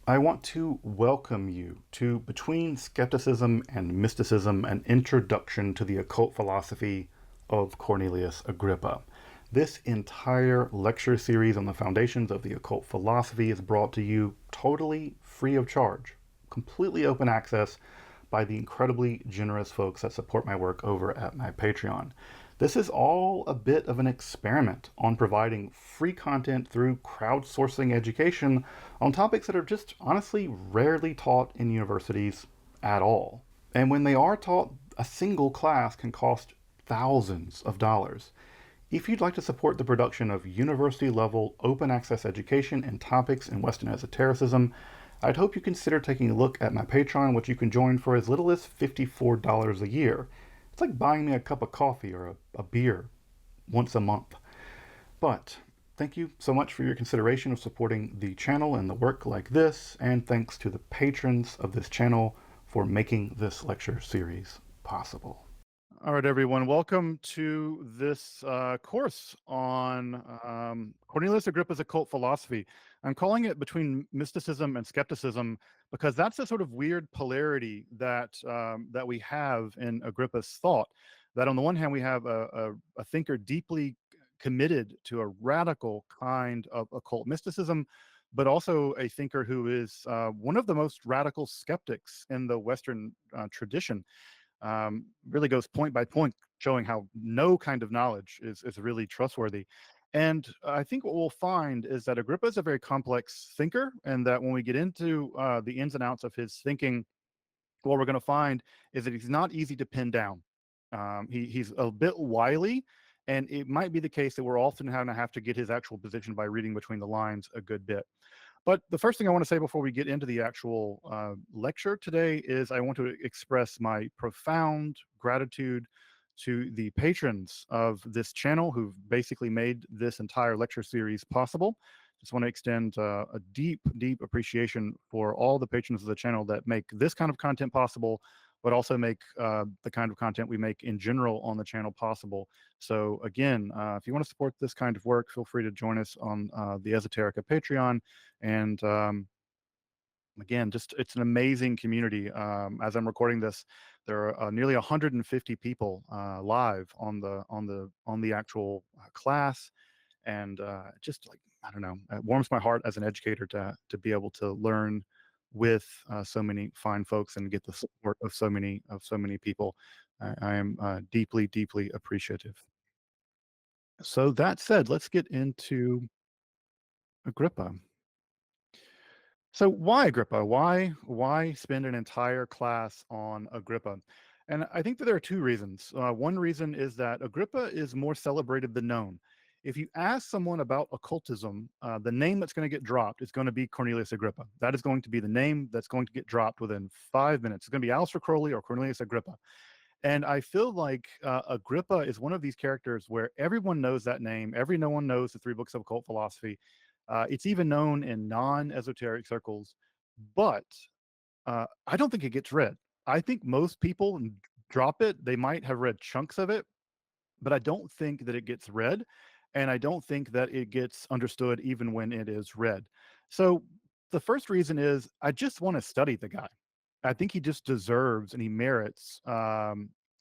I want to welcome you to Between Skepticism and Mysticism, an introduction to the occult philosophy of Cornelius Agrippa. This entire lecture series on the foundations of the occult philosophy is brought to you totally free of charge, completely open access by the incredibly generous folks that support my work over at my Patreon. This is all a bit of an experiment on providing free content through crowdsourcing education on topics that are just honestly rarely taught in universities at all. And when they are taught, a single class can cost thousands of dollars. If you'd like to support the production of university level open access education and topics in Western esotericism, I'd hope you consider taking a look at my Patreon, which you can join for as little as $54 a year. It's like buying me a cup of coffee or a beer once a month. But thank you so much for your consideration of supporting the channel and the work like this, and thanks to the patrons of this channel for making this lecture series possible. All right, everyone, welcome to this course on Cornelius Agrippa's occult philosophy. I'm calling it Between Mysticism and Skepticism because that's the sort of weird polarity that we have in Agrippa's thought. That on the one hand, we have a thinker deeply committed to a radical kind of occult mysticism, but also a thinker who is one of the most radical skeptics in the Western tradition. Really goes point by point, showing how no kind of knowledge is really trustworthy. And I think what we'll find is that Agrippa is a very complex thinker, and that when we get into the ins and outs of his thinking, what we're going to find is that he's not easy to pin down. He's a bit wily, and it might be the case that we're often going to have to get his actual position by reading between the lines a good bit. But the first thing I want to say before we get into the actual lecture today is I want to express my profound gratitude to the patrons of this channel who've basically made this entire lecture series possible. Just want to extend a deep, deep appreciation for all the patrons of the channel that make this kind of content possible, but also make the kind of content we make in general on the channel possible. So again, if you want to support this kind of work, feel free to join us on the Esoterica Patreon. And again, just it's an amazing community. As I'm recording this, there are nearly 150 people live on the actual class, and just like I don't know, it warms my heart as an educator to be able to learn with so many fine folks and get the support of so many people. I am deeply, deeply appreciative. So that said, let's get into Agrippa. So why Agrippa? Why spend an entire class on Agrippa? And I think that there are two reasons. One reason is that Agrippa is more celebrated than known. If you ask someone about occultism, the name that's going to get dropped is going to be Cornelius Agrippa. That is going to be the name that's going to get dropped within 5 minutes. It's going to be Aleister Crowley or Cornelius Agrippa. And I feel like Agrippa is one of these characters where everyone knows that name. Everyone knows the three books of occult philosophy. It's even known in non-esoteric circles, but I don't think it gets read. I think most people drop it. They might have read chunks of it, but I don't think that it gets read, and I don't think that it gets understood even when it is read. So the first reason is I just want to study the guy. I think he just deserves and he merits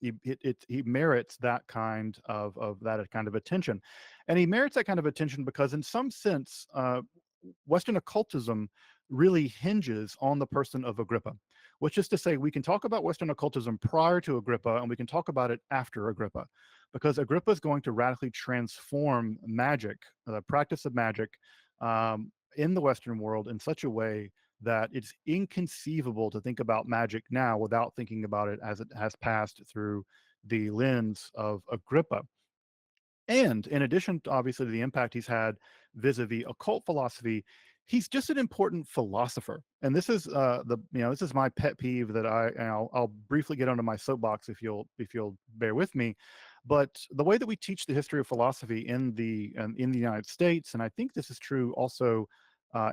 he merits that kind of that kind of attention, and he merits that kind of attention because in some sense Western occultism really hinges on the person of Agrippa, which is to say we can talk about Western occultism prior to Agrippa and we can talk about it after Agrippa, because Agrippa is going to radically transform magic, the practice of magic, in the Western world in such a way that it's inconceivable to think about magic now without thinking about it as it has passed through the lens of Agrippa. And in addition to obviously the impact he's had vis-a-vis occult philosophy, he's just an important philosopher. And this is this is my pet peeve that I'll briefly get onto my soapbox if you'll bear with me. But the way that we teach the history of philosophy in the United States, and I think this is true also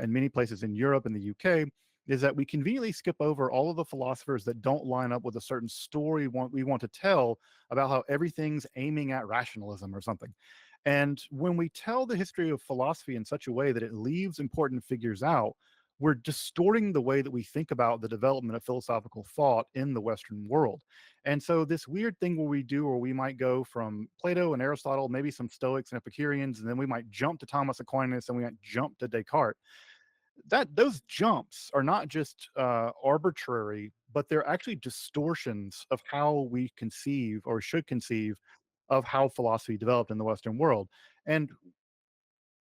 in many places in Europe and the UK, is that we conveniently skip over all of the philosophers that don't line up with a certain story we want to tell about how everything's aiming at rationalism or something. And when we tell the history of philosophy in such a way that it leaves important figures out, we're distorting the way that we think about the development of philosophical thought in the Western world. And so this weird thing where we do, where we might go from Plato and Aristotle, maybe some Stoics and Epicureans, and then we might jump to Thomas Aquinas and we might jump to Descartes. That those jumps are not just arbitrary, but they're actually distortions of how we conceive or should conceive of how philosophy developed in the Western world. And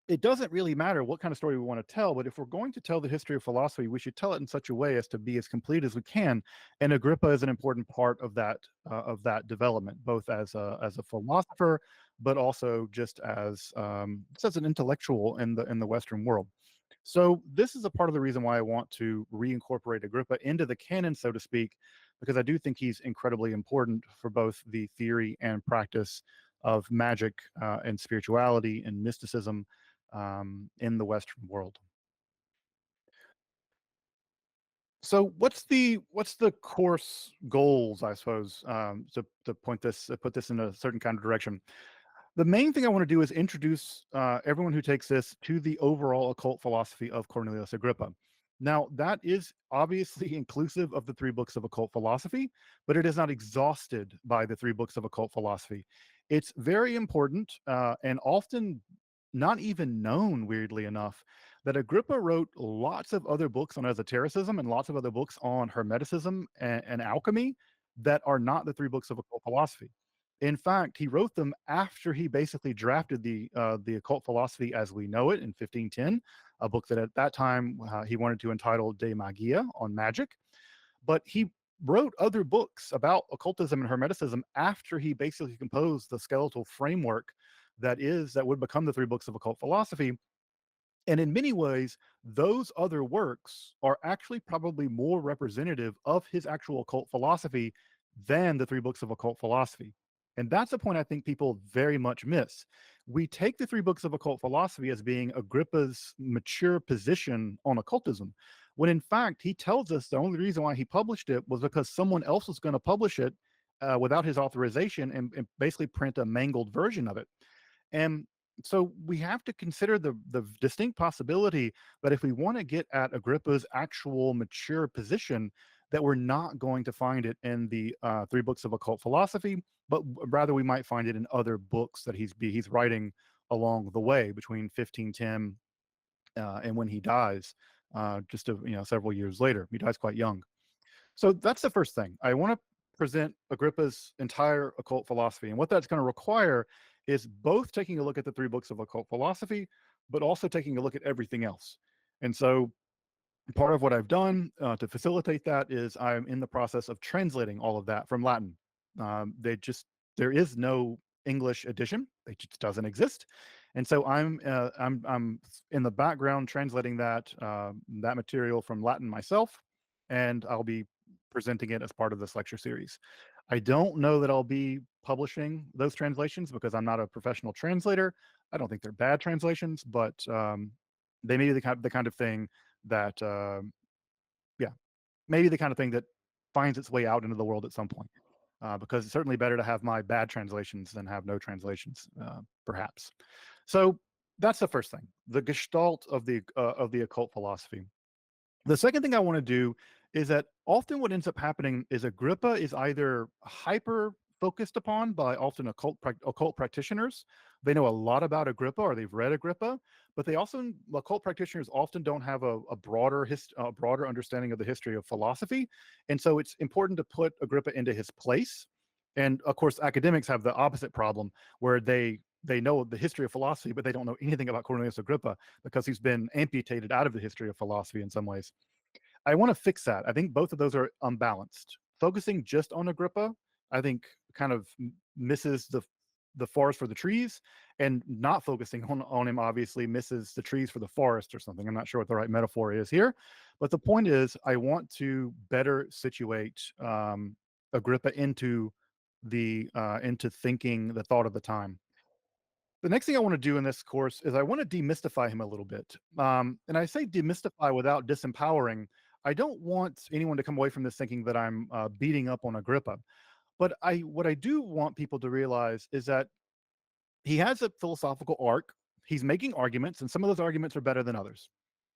it doesn't really matter what kind of story we want to tell, but if we're going to tell the history of philosophy, we should tell it in such a way as to be as complete as we can. And Agrippa is an important part of that development, both as a philosopher, but also just as an intellectual in the Western world. So this is a part of the reason why I want to reincorporate Agrippa into the canon, so to speak, because I do think he's incredibly important for both the theory and practice of magic and spirituality and mysticism in the Western world. So what's the course goals, I suppose, to put this in a certain kind of direction? The main thing I want to do is introduce everyone who takes this to the overall occult philosophy of Cornelius Agrippa. Now, that is obviously inclusive of the three books of occult philosophy, but it is not exhausted by the three books of occult philosophy. It's very important and often not even known, weirdly enough, that Agrippa wrote lots of other books on esotericism and lots of other books on hermeticism and alchemy that are not the three books of occult philosophy. In fact, he wrote them after he basically drafted the occult philosophy as we know it in 1510, a book that at that time he wanted to entitle De Magia, on magic. But he wrote other books about occultism and hermeticism after he basically composed the skeletal framework that would become the three books of occult philosophy. And in many ways, those other works are actually probably more representative of his actual occult philosophy than the three books of occult philosophy. And that's a point I think people very much miss. We take the three books of occult philosophy as being Agrippa's mature position on occultism, when in fact he tells us the only reason why he published it was because someone else was going to publish it without his authorization and basically print a mangled version of it. And so we have to consider the distinct possibility that if we want to get at Agrippa's actual mature position, that we're not going to find it in the three books of occult philosophy, but rather we might find it in other books that he's writing along the way between 1510 and when he dies, several years later. He dies quite young. So that's the first thing. I want to present Agrippa's entire occult philosophy. And what that's going to require is both taking a look at the three books of occult philosophy, but also taking a look at everything else. And so part of what I've done to facilitate that is I'm in the process of translating all of that from Latin. There is no English edition; it just doesn't exist. And so I'm in the background translating that material from Latin myself, and I'll be presenting it as part of this lecture series. I don't know that I'll be publishing those translations because I'm not a professional translator. I don't think they're bad translations, but they may be the kind of thing that yeah, maybe the kind of thing that finds its way out into the world at some point. Because it's certainly better to have my bad translations than have no translations, perhaps. So that's the first thing, the gestalt of the occult philosophy. The second thing I want to do is that often what ends up happening is Agrippa is either hyper focused upon by often occult practitioners. They know a lot about Agrippa or they've read Agrippa, but occult practitioners often don't have a broader understanding of the history of philosophy. And so it's important to put Agrippa into his place. And of course, academics have the opposite problem where they know the history of philosophy, but they don't know anything about Cornelius Agrippa because he's been amputated out of the history of philosophy in some ways. I want to fix that. I think both of those are unbalanced. Focusing just on Agrippa, I think, kind of misses the forest for the trees, and not focusing on him obviously misses the trees for the forest or something. I'm not sure what the right metaphor is here, but the point is, I want to better situate Agrippa into thinking the thought of the time. The next thing I want to do in this course is I want to demystify him a little bit. And I say demystify without disempowering. I don't want anyone to come away from this thinking that I'm beating up on Agrippa. But what I do want people to realize is that he has a philosophical arc. He's making arguments, and some of those arguments are better than others.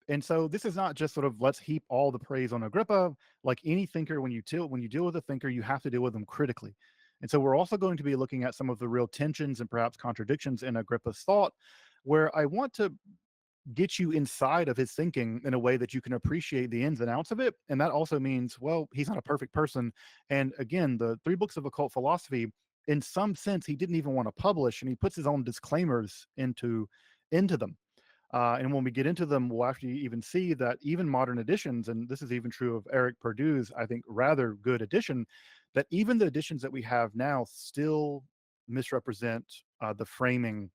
And so this is not just sort of let's heap all the praise on Agrippa. Like any thinker, when you deal with a thinker, you have to deal with them critically. And so we're also going to be looking at some of the real tensions and perhaps contradictions in Agrippa's thought, where I want to get you inside of his thinking in a way that you can appreciate the ins and outs of it. And that also means, well, he's not a perfect person. And again, the three books of occult philosophy, in some sense, he didn't even want to publish, and he puts his own disclaimers into them. And when we get into them, we'll actually even see that even modern editions, and this is even true of Eric Perdue's, I think, rather good edition, that even the editions that we have now still misrepresent the framing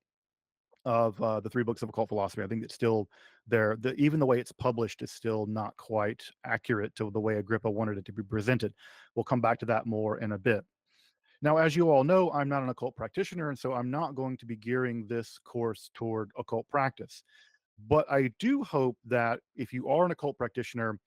of the three books of occult philosophy. I think it's still there. Even the way it's published is still not quite accurate to the way Agrippa wanted it to be presented. We'll come back to that more in a bit. Now, as you all know, I'm not an occult practitioner, and so I'm not going to be gearing this course toward occult practice. But I do hope that if you are an occult practitioner,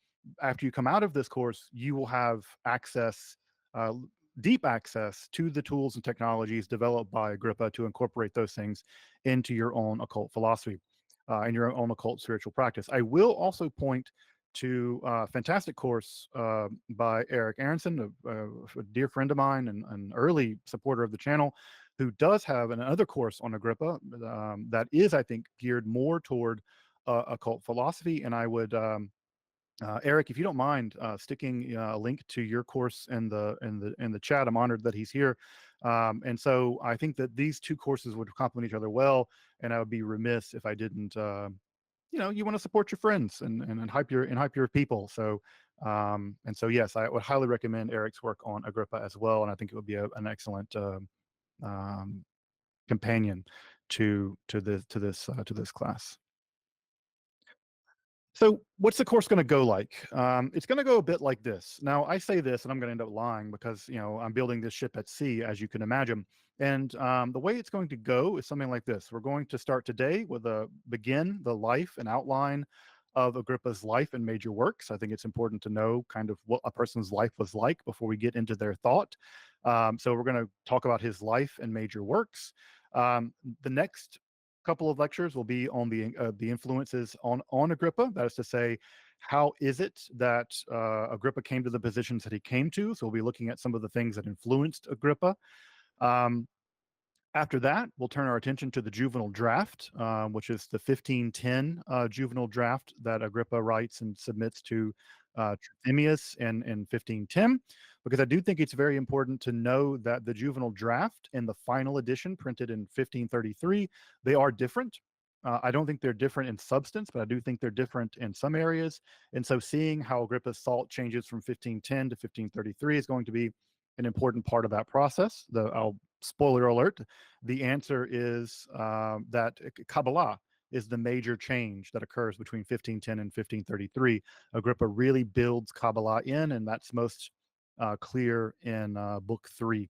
after you come out of this course, you will have access, uh, deep access to the tools and technologies developed by Agrippa to incorporate those things into your own occult philosophy and your own occult spiritual practice. I will also point to a fantastic course by Eric Aronson, a dear friend of mine and an early supporter of the channel, who does have another course on Agrippa that is, I think, geared more toward occult philosophy. And I would, Eric, if you don't mind sticking a link to your course in the chat, I'm honored that he's here. And so I think that these two courses would complement each other well, and I would be remiss if I didn't. You want to support your friends and hype your people. So and so yes, I would highly recommend Eric's work on Agrippa as well, and I think it would be an excellent um, companion to this class. So what's the course going to go like? It's going to go a bit like this. Now, I say this, and I'm going to end up lying because I'm building this ship at sea, as you can imagine. And the way it's going to go is something like this. We're going to start today with begin the life and outline of Agrippa's life and major works. I think it's important to know kind of what a person's life was like before we get into their thought. So we're going to talk about his life and major works. The next couple of lectures will be on the influences on Agrippa. That is to say, how is it that Agrippa came to the positions that he came to? So we'll be looking at some of the things that influenced Agrippa. Um, After that, we'll turn our attention to the juvenile draft, which is the 1510 juvenile draft that Agrippa writes and submits to Trithemius in 1510, because I do think it's very important to know that the juvenile draft and the final edition printed in 1533, they are different. I don't think they're different in substance, but I do think they're different in some areas. And so seeing how Agrippa's thought changes from 1510 to 1533 is going to be an important part of that process. I'll spoiler alert, the answer is that Kabbalah is the major change that occurs between 1510 and 1533. Agrippa really builds Kabbalah in, and that's most clear in book 3.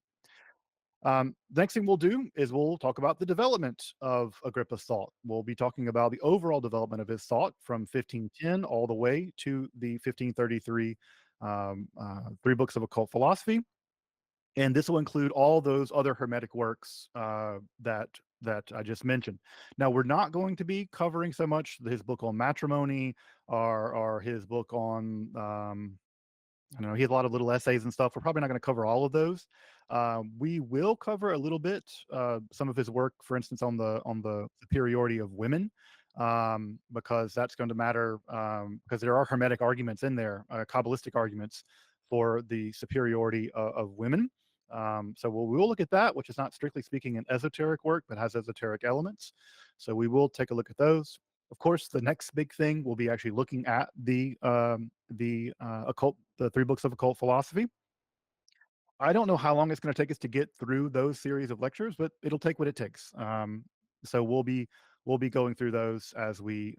The next thing we'll do is we'll talk about the development of Agrippa's thought. We'll be talking about the overall development of his thought from 1510 all the way to the 1533 three books of occult philosophy. And this will include all those other Hermetic works that I just mentioned. Now, we're not going to be covering so much his book on matrimony or his book on I don't know, he has a lot of little essays and stuff. We're probably not going to cover all of those. We will cover a little bit some of his work, for instance, on the superiority of women, because that's going to matter because there are Hermetic arguments in there, Kabbalistic arguments for the superiority of women. So we will look at that, which is not strictly speaking an esoteric work, but has esoteric elements. So we will take a look at those. Of course, the next big thing will be actually looking at the three books of occult philosophy. I don't know how long it's going to take us to get through those series of lectures, but it'll take what it takes. So we'll be going through those as we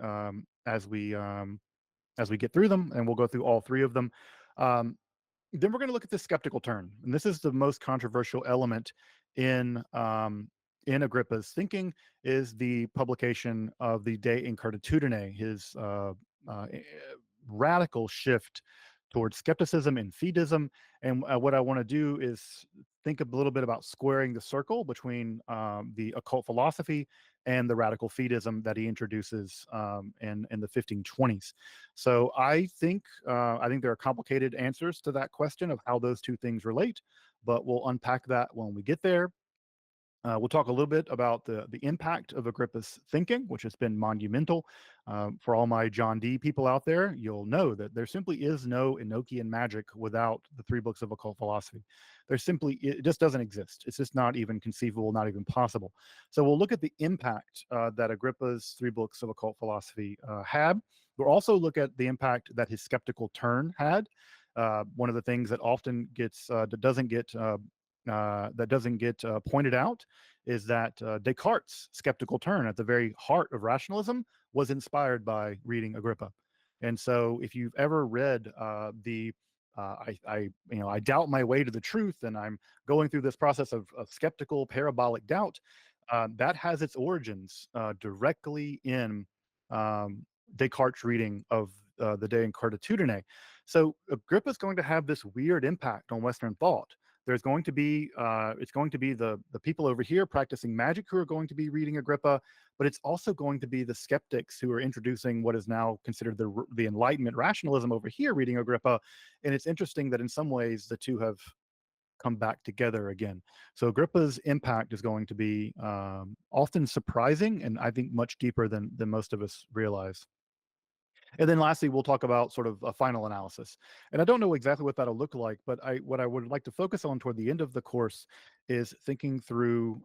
get through them, and we'll go through all three of them. Then we're going to look at the skeptical turn, and this is the most controversial element in Agrippa's thinking, is the publication of the De Incarnatudine, his radical shift towards skepticism and theism. And what I want to do is think a little bit about squaring the circle between the occult philosophy and the radical theism that he introduces in the 1520s. So I think there are complicated answers to that question of how those two things relate, but we'll unpack that when we get there. We'll talk a little bit about the impact of Agrippa's thinking, which has been monumental. For all my John Dee people out there, you'll know that there simply is no Enochian magic without the three books of occult philosophy. It just doesn't exist. It's just not even conceivable, not even possible. So we'll look at the impact that Agrippa's three books of occult philosophy had. We'll also look at the impact that his skeptical turn had. One of the things that often doesn't get pointed out is that Descartes' skeptical turn at the very heart of rationalism was inspired by reading Agrippa. And so, if you've ever read I doubt my way to the truth, and I'm going through this process of skeptical parabolic doubt, that has its origins directly in Descartes' reading of the De Incarnatudine. So Agrippa's going to have this weird impact on Western thought. There's going to be it's going to be the people over here practicing magic who are going to be reading Agrippa, but it's also going to be the skeptics who are introducing what is now considered the Enlightenment rationalism over here reading Agrippa. And it's interesting that in some ways the two have come back together again. So Agrippa's impact is going to be often surprising, and I think much deeper than most of us realize. And then lastly, we'll talk about sort of a final analysis. And I don't know exactly what that'll look like, but what I would like to focus on toward the end of the course is thinking through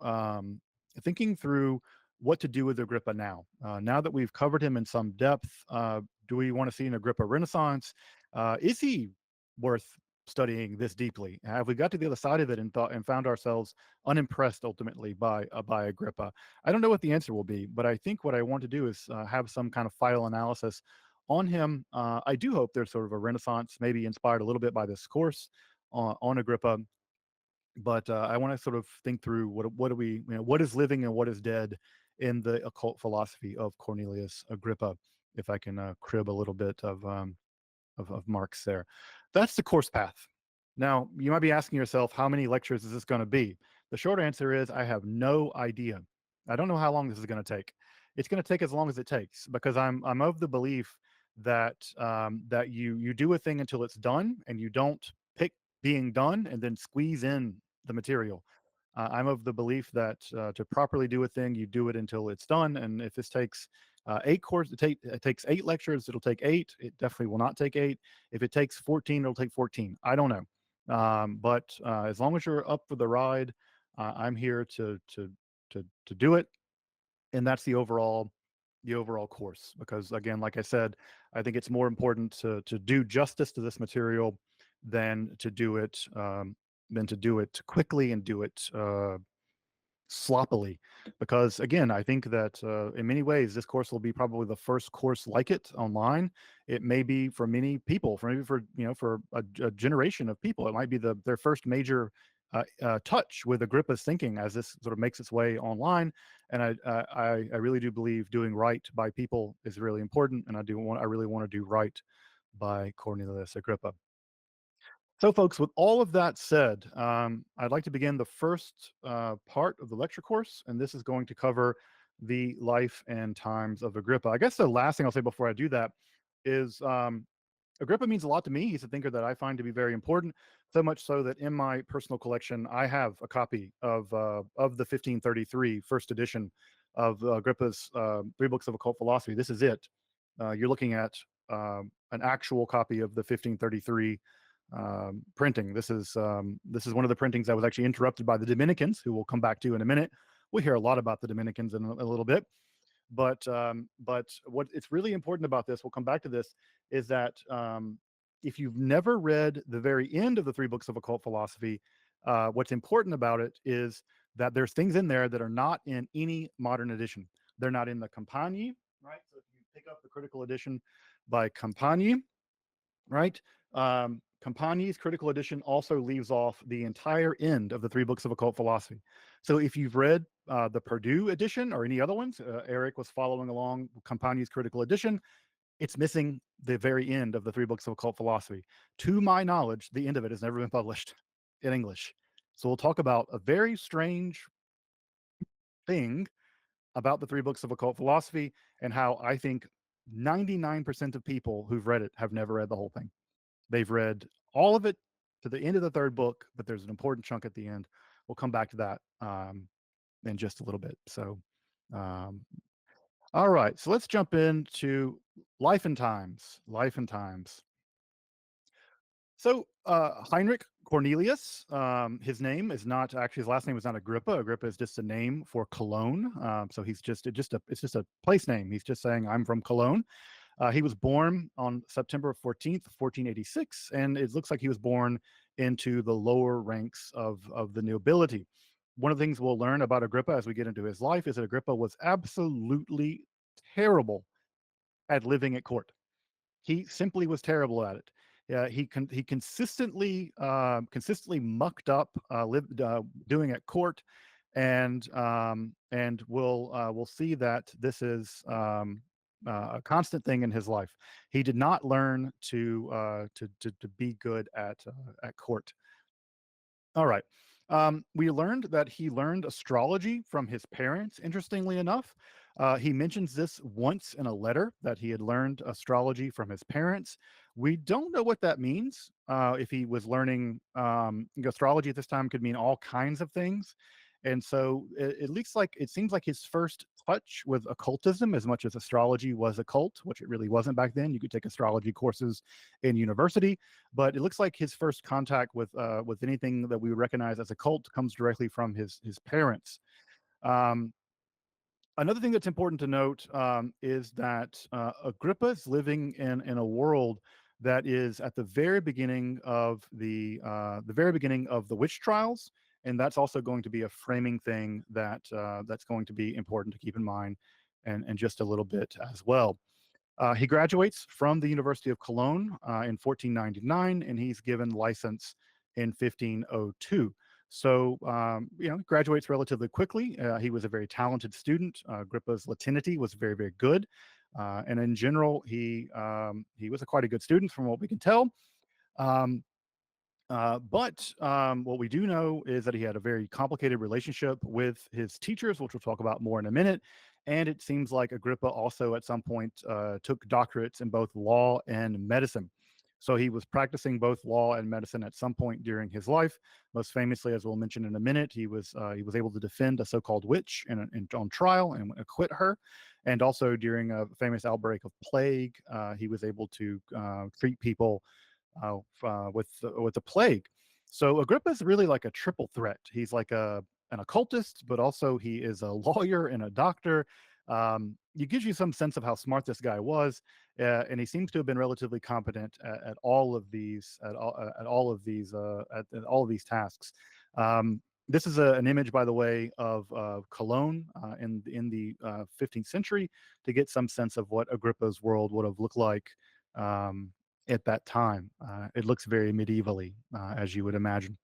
what to do with Agrippa now. Now that we've covered him in some depth, do we want to see an Agrippa Renaissance? Is he worth studying this deeply? Have we got to the other side of it and found ourselves unimpressed ultimately by Agrippa? I don't know what the answer will be, but I think what I want to do is have some kind of final analysis on him. I do hope there's sort of a renaissance, maybe inspired a little bit by this course on Agrippa. But I want to sort of think through what is living and what is dead in the occult philosophy of Cornelius Agrippa. If I can crib a little bit of Marx there. That's the course path. Now, you might be asking yourself, how many lectures is this going to be? The short answer is I have no idea. I don't know how long this is going to take. It's going to take as long as it takes, because I'm of the belief that that you do a thing until it's done, and you don't pick being done and then squeeze in the material. I'm of the belief that to properly do a thing, you do it until it's done. And if this takes it takes 8 lectures, it'll take 8. It definitely will not take 8. If it takes 14, it'll take 14. I don't know. But as long as you're up for the ride, I'm here to do it. And that's the overall course. Because again, like I said, I think it's more important to do justice to this material than to do it quickly and do it sloppily. Because again, I think that in many ways this course will be probably the first course like it online. It may be for many people, for a generation of people, it might be their first major touch with Agrippa's thinking as this sort of makes its way online. And I really do believe doing right by people is really important, and I really want to do right by Cornelius Agrippa. So, folks, with all of that said, I'd like to begin the first part of the lecture course, and this is going to cover the life and times of Agrippa. I guess the last thing I'll say before I do that is Agrippa means a lot to me. He's a thinker that I find to be very important, so much so that in my personal collection, I have a copy of the 1533 first edition of Agrippa's three books of occult philosophy. This is it. You're looking at an actual copy of the 1533 printing. This is one of the printings that was actually interrupted by the Dominicans, who we'll come back to in a minute. We'll hear a lot about the Dominicans in a little bit. But what it's really important about this, we'll come back to this, is that if you've never read the very end of the three books of occult philosophy, what's important about it is that there's things in there that are not in any modern edition. They're not in the Compagni, right? So if you pick up the critical edition by Compagni, right? Compagni's critical edition also leaves off the entire end of the three books of occult philosophy. So if you've read the Purdue edition or any other ones, Eric was following along Compagni's critical edition. it's missing the very end of the three books of occult philosophy. To my knowledge, the end of it has never been published in English. So we'll talk about a very strange thing about the three books of occult philosophy and how I think 99% of people who've read it have never read the whole thing. They've read all of it to the end of the third book, but there's an important chunk at the end. We'll come back to that in just a little bit. So, um, all right. So let's jump into life and times. Life and times. So Heinrich Cornelius, his name is not actually, his last name is not Agrippa. Agrippa is just a name for Cologne. So he's it's just a place name. He's just saying I'm from Cologne. He was born on September 14th, 1486, and it looks like he was born into the lower ranks of the nobility. One of the things we'll learn about Agrippa as we get into his life is that Agrippa was absolutely terrible at living at court. He simply was terrible at it. He consistently mucked up lived doing at court, and we'll see that this is a constant thing in his life. He did not learn to be good at court. All right. We learned that he learned astrology from his parents, interestingly enough. He mentions this once in a letter that he had learned astrology from his parents. We don't know what that means. If he was learning astrology at this time could mean all kinds of things. And so it seems like his first touch with occultism, as much as astrology was occult, which it really wasn't back then. You could take astrology courses in university, but it looks like his first contact with anything that we would recognize as occult comes directly from his parents. Um, Another thing that's important to note is that Agrippa is living in a world that is at the very beginning of the very beginning of the witch trials, and that's also going to be a framing thing that's going to be important to keep in mind, and just a little bit as well. He graduates from the University of Cologne in 1499, and he's given license in 1502. So, graduates relatively quickly. He was a very talented student. Agrippa's Latinity was very, very good. And in general, he was quite a good student from what we can tell. Um, but what we do know is that he had a very complicated relationship with his teachers, which we'll talk about more in a minute. And it seems like Agrippa also at some point took doctorates in both law and medicine. So he was practicing both law and medicine at some point during his life. Most famously, as we'll mention in a minute, he was able to defend a so-called witch on trial and acquit her. And also during a famous outbreak of plague, he was able to treat people with the plague. So Agrippa is really like a triple threat. He's like an occultist, but also he is a lawyer and a doctor. It gives you some sense of how smart this guy was, and he seems to have been relatively competent at all of these at all of these tasks. This is an image, by the way, of Cologne in the 15th century to get some sense of what Agrippa's world would have looked like um, at that time. It looks very medievally, as you would imagine.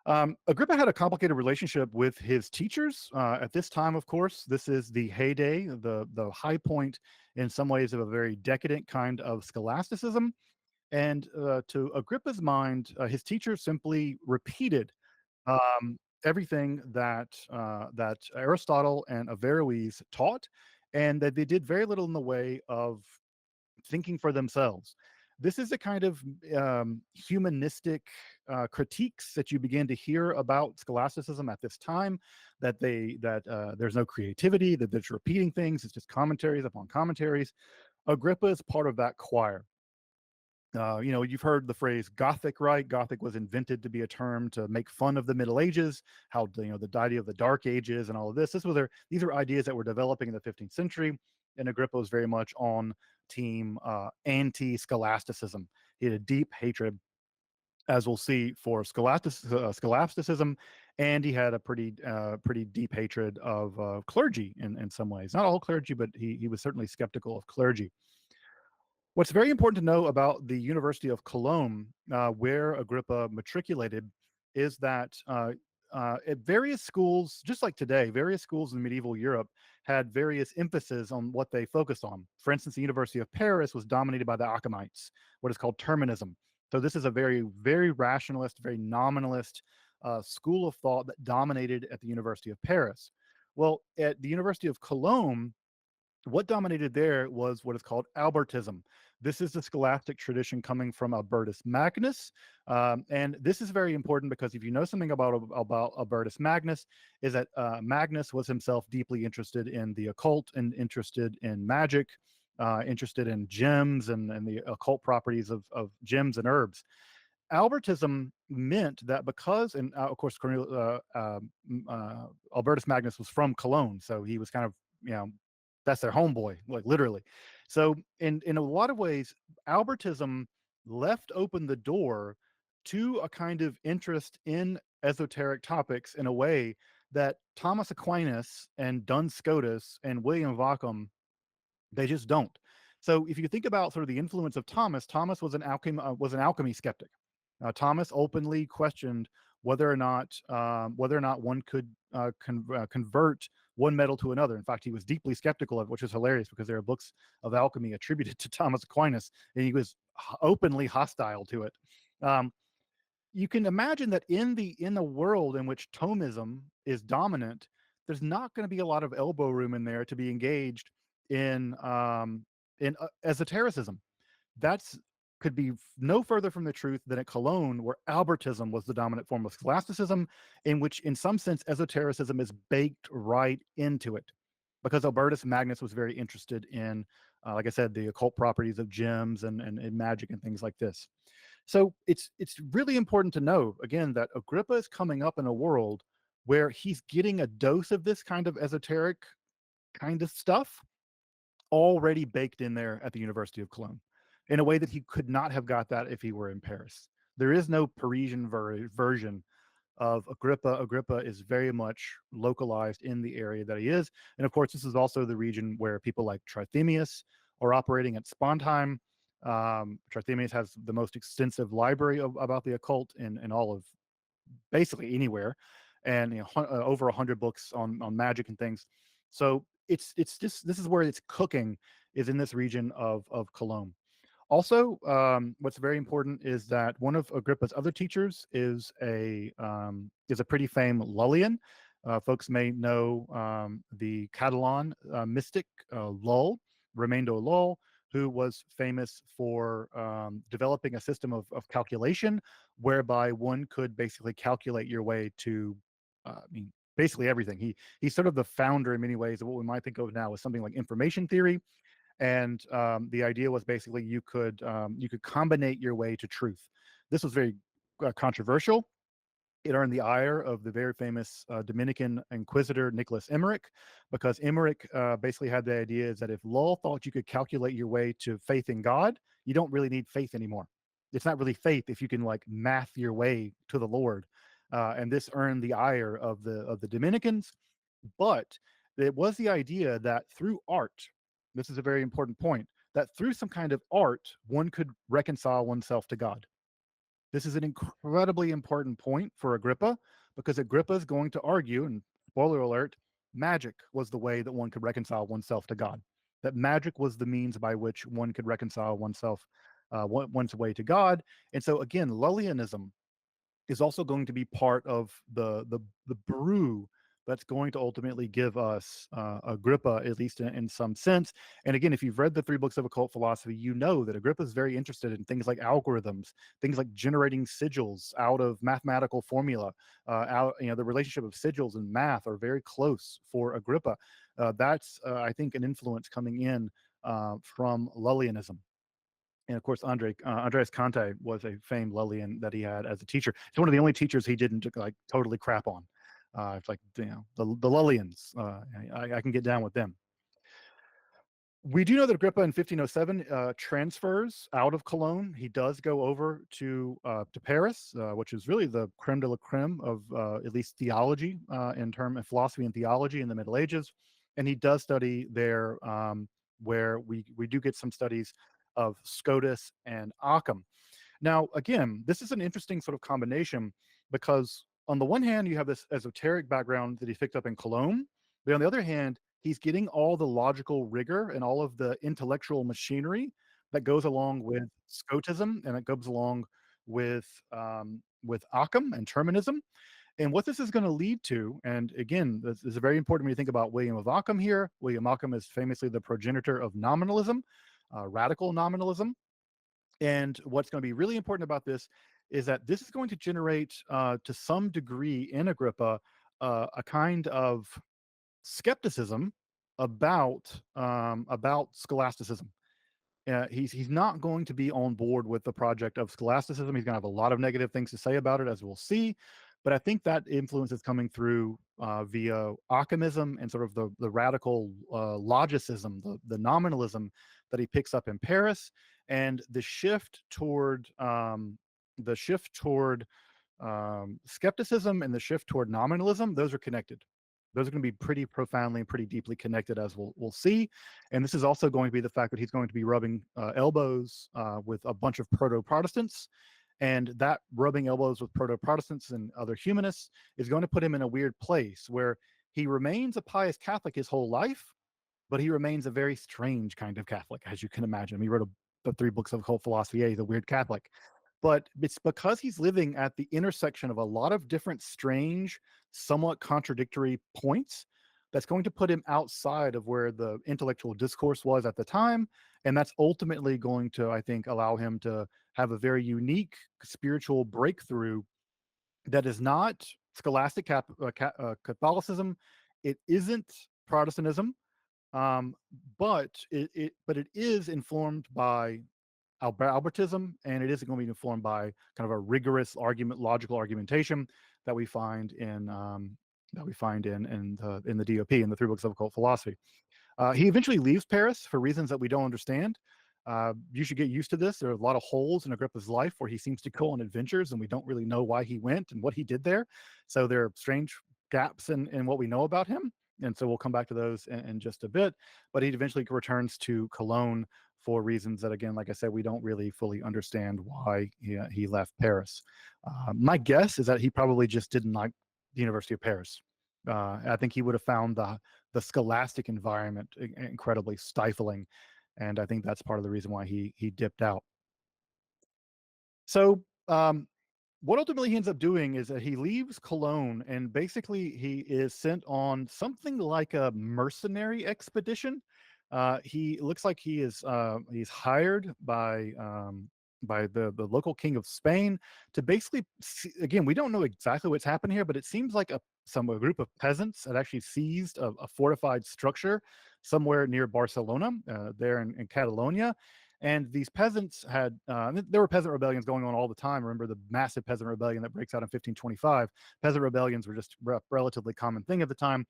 Agrippa had a complicated relationship with his teachers. At this time, of course, this is the heyday, the high point in some ways of a very decadent kind of scholasticism. And to Agrippa's mind, his teachers simply repeated everything that Aristotle and Averroes taught, and that they did very little in the way of thinking for themselves. This is a kind of humanistic critiques that you begin to hear about scholasticism at this time. That there's no creativity, that there's repeating things. It's just commentaries upon commentaries. Agrippa is part of that choir. You've heard the phrase Gothic, right? Gothic was invented to be a term to make fun of the Middle Ages, how the idea of the Dark Ages and all of this. These are ideas that were developing in the 15th century, and Agrippa was very much on team anti-scholasticism. He had a deep hatred, as we'll see, for scholasticism, and he had a pretty deep hatred of clergy in some ways. Not all clergy, but he was certainly skeptical of clergy. What's very important to know about the University of Cologne, where Agrippa matriculated, is that at various schools, just like today, various schools in medieval Europe had various emphasis on what they focused on. For instance, the University of Paris was dominated by the Achaemites, what is called Terminism. So this is a very, very rationalist, very nominalist school of thought that dominated at the University of Paris. Well, at the University of Cologne, what dominated there was what is called Albertism. This is the scholastic tradition coming from Albertus Magnus, and this is very important because if you know something about Albertus Magnus, is that Magnus was himself deeply interested in the occult and interested in magic, interested in gems and the occult properties of gems and herbs. Albertism meant that because, and of course, Albertus Magnus was from Cologne, so he was kind of, you know, that's their homeboy, like literally. So in a lot of ways, Albertism left open the door to a kind of interest in esoteric topics in a way that Thomas Aquinas and Duns Scotus and William of Ockham, they just don't. So if you think about sort of the influence of Thomas, Thomas was an alchemy skeptic. Thomas openly questioned whether or not one could convert one metal to another. In fact, he was deeply skeptical of it, which is hilarious because there are books of alchemy attributed to Thomas Aquinas, and he was openly hostile to it. Um, you can imagine that in the world in which Thomism is dominant, there's not going to be a lot of elbow room in there to be engaged in esotericism. That's could be no further from the truth than at Cologne, where Albertism was the dominant form of scholasticism, in which, in some sense, esotericism is baked right into it, because Albertus Magnus was very interested in, like I said, the occult properties of gems and magic and things like this. So it's really important to know again that Agrippa is coming up in a world where he's getting a dose of this kind of esoteric kind of stuff already baked in there at the University of Cologne in a way that he could not have got that if he were in Paris. There is no Parisian version of Agrippa. Agrippa is very much localized in the area that he is. And of course, this is also the region where people like Trithemius are operating at Spondheim. Trithemius has the most extensive library about the occult in all of basically anywhere, and over 100 books on magic and things. So it's just, this is where it's cooking, is in this region of Cologne. Also, what's very important is that one of Agrippa's other teachers is a pretty famed Lullian. Folks may know the Catalan mystic Lull, Remendo Lull, who was famous for developing a system of calculation whereby one could basically calculate your way to, I mean, basically everything. He's sort of the founder in many ways of what we might think of now as something like information theory. And the idea was basically you could combinate your way to truth. This was very controversial. It earned the ire of the very famous Dominican inquisitor Nicholas Emmerich, because Emmerich basically had the idea is that if Lull thought you could calculate your way to faith in God, you don't really need faith anymore. It's not really faith if you can like math your way to the Lord. And this earned the ire of the Dominicans. But it was the idea that through art, this is a very important point, that through some kind of art, one could reconcile oneself to God. This is an incredibly important point for Agrippa, because Agrippa is going to argue, and spoiler alert, magic was the way that one could reconcile oneself to God. That magic was the means by which one could reconcile oneself, one's way to God. And so again, Lullianism is also going to be part of the brew that's going to ultimately give us Agrippa, at least in some sense. And again, if you've read the 3 books of occult philosophy, you know that Agrippa is very interested in things like algorithms, things like generating sigils out of mathematical formula. The relationship of sigils and math are very close for Agrippa. That's I think an influence coming in from Lullianism. And of course, Andreas Conte was a famed Lullian that he had as a teacher. It's one of the only teachers he didn't like totally crap on. It's like, you know, the Lullians. I can get down with them. We do know that Agrippa in 1507 transfers out of Cologne. He does go over to Paris, which is really the creme de la creme of at least theology in terms of philosophy and theology in the Middle Ages. And he does study there, where we do get some studies of Scotus and Occam. Now, again, this is an interesting sort of combination, because on the one hand, you have this esoteric background that he picked up in Cologne, but on the other hand, he's getting all the logical rigor and all of the intellectual machinery that goes along with Scotism and it goes along with Occam and Terminism. And what this is going to lead to, and again, this is very important when you think about William of Ockham here. William Ockham is famously the progenitor of nominalism, radical nominalism. And what's going to be really important about this is that this is going to generate, to some degree in Agrippa, a kind of skepticism about scholasticism. He's not going to be on board with the project of scholasticism. He's going to have a lot of negative things to say about it, as we'll see. But I think that influence is coming through via Ockhamism and sort of the radical logicism, the nominalism that he picks up in Paris, and the shift toward skepticism and the shift toward nominalism. Those are connected. Those are going to be pretty profoundly and pretty deeply connected, as we'll see. And this is also going to be the fact that he's going to be rubbing elbows with a bunch of proto-Protestants. And that rubbing elbows with proto-Protestants and other humanists is going to put him in a weird place where he remains a pious Catholic his whole life, but he remains a very strange kind of Catholic, as you can imagine. He wrote the 3 books of occult philosophy. He's a weird Catholic. But it's because he's living at the intersection of a lot of different strange, somewhat contradictory points that's going to put him outside of where the intellectual discourse was at the time. And that's ultimately going to, I think, allow him to have a very unique spiritual breakthrough that is not scholastic Catholicism. It isn't Protestantism, but it is informed by Albertism, and it isn't going to be informed by kind of a rigorous logical argumentation that we find in the DOP, in the 3 books of occult philosophy. He eventually leaves Paris for reasons that we don't understand. You should get used to this. There are a lot of holes in Agrippa's life where he seems to go on adventures, and we don't really know why he went and what he did there. So there are strange gaps in what we know about him. And so we'll come back to those in just a bit. But he eventually returns to Cologne for reasons that, again, like I said, we don't really fully understand why he left Paris. My guess is that he probably just didn't like the University of Paris. I think he would have found the scholastic environment incredibly stifling. And I think that's part of the reason why he dipped out. So what ultimately he ends up doing is that he leaves Cologne, and basically he is sent on something like a mercenary expedition. He looks like he's hired by the local king of Spain to basically again, we don't know exactly what's happened here, but it seems like a group of peasants had actually seized a fortified structure somewhere near Barcelona, there in Catalonia. And these peasants had, there were peasant rebellions going on all the time. Remember the massive peasant rebellion that breaks out in 1525. Peasant rebellions were just a relatively common thing at the time.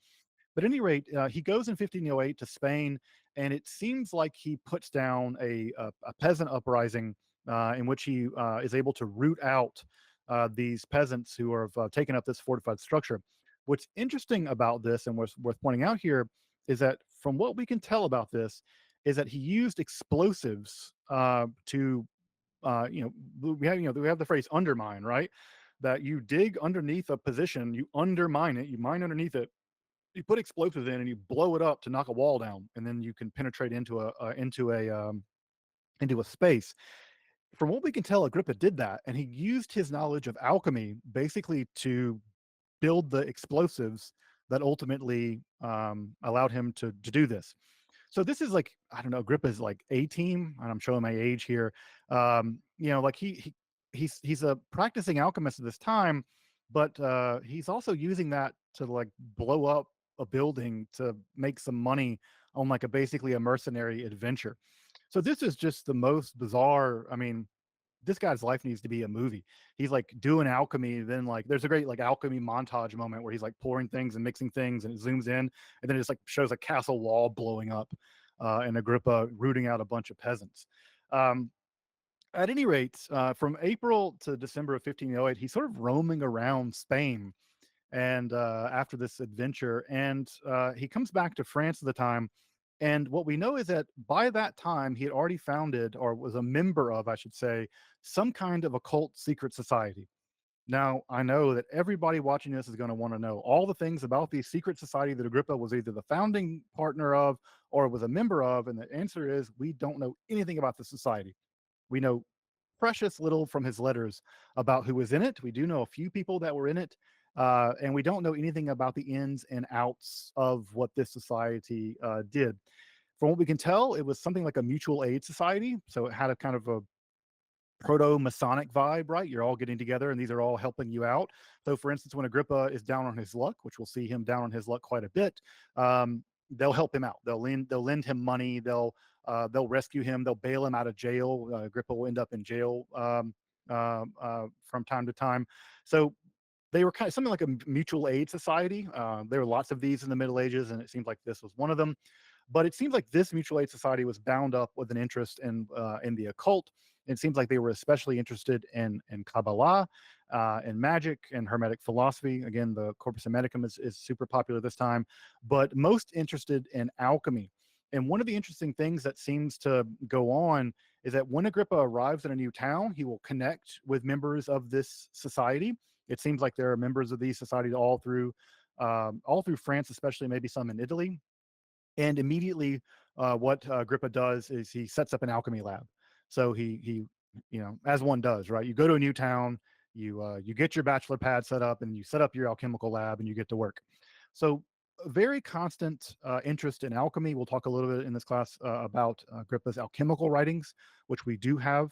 But at any rate, he goes in 1508 to Spain, and it seems like he puts down a peasant uprising in which he is able to root out these peasants who have taken up this fortified structure. What's interesting about this, and what's worth pointing out here, is that from what we can tell about this, is that he used explosives to, we have the phrase undermine, right? That you dig underneath a position, you undermine it, you mine underneath it, you put explosives in, and you blow it up to knock a wall down, and then you can penetrate into a space. From what we can tell, Agrippa did that, and he used his knowledge of alchemy basically to build the explosives that ultimately allowed him to do this. So this is like, I don't know, Agrippa's like A team, and I'm showing my age here. Like he's a practicing alchemist at this time, but he's also using that to like blow up a building to make some money on like basically a mercenary adventure. So this is just the most bizarre. I mean, this guy's life needs to be a movie. He's like doing alchemy, then like there's a great like alchemy montage moment where he's like pouring things and mixing things, and it zooms in, and then it just like shows a castle wall blowing up, and Agrippa rooting out a bunch of peasants. At any rate, from April to December of 1508, he's sort of roaming around Spain, and after this adventure, and he comes back to France at the time. And what we know is that by that time, he had already founded, or was a member of, I should say, some kind of occult secret society. Now, I know that everybody watching this is going to want to know all the things about the secret society that Agrippa was either the founding partner of or was a member of. And the answer is we don't know anything about the society. We know precious little from his letters about who was in it. We do know a few people that were in it. And we don't know anything about the ins and outs of what this society did. From what we can tell, it was something like a mutual aid society. So it had a kind of a proto-Masonic vibe, right? You're all getting together and these are all helping you out. So for instance, when Agrippa is down on his luck, which we'll see him down on his luck quite a bit, they'll help him out. They'll lend him money. They'll rescue him. They'll bail him out of jail. Agrippa will end up in jail from time to time. So they were kind of something like a mutual aid society. There were lots of these in the Middle Ages, and it seems like this was one of them. But it seems like this mutual aid society was bound up with an interest in the occult. It seems like they were especially interested in Kabbalah, and magic and Hermetic philosophy. Again, the Corpus Hermeticum is super popular this time, but most interested in alchemy. And one of the interesting things that seems to go on is that when Agrippa arrives in a new town, he will connect with members of this society. It seems like there are members of these societies all through France, especially maybe some in Italy. And immediately, what Agrippa does is he sets up an alchemy lab. So he, as one does, right? You go to a new town, you get your bachelor pad set up, and you set up your alchemical lab, and you get to work. So a very constant interest in alchemy. We'll talk a little bit in this class about Agrippa's alchemical writings, which we do have.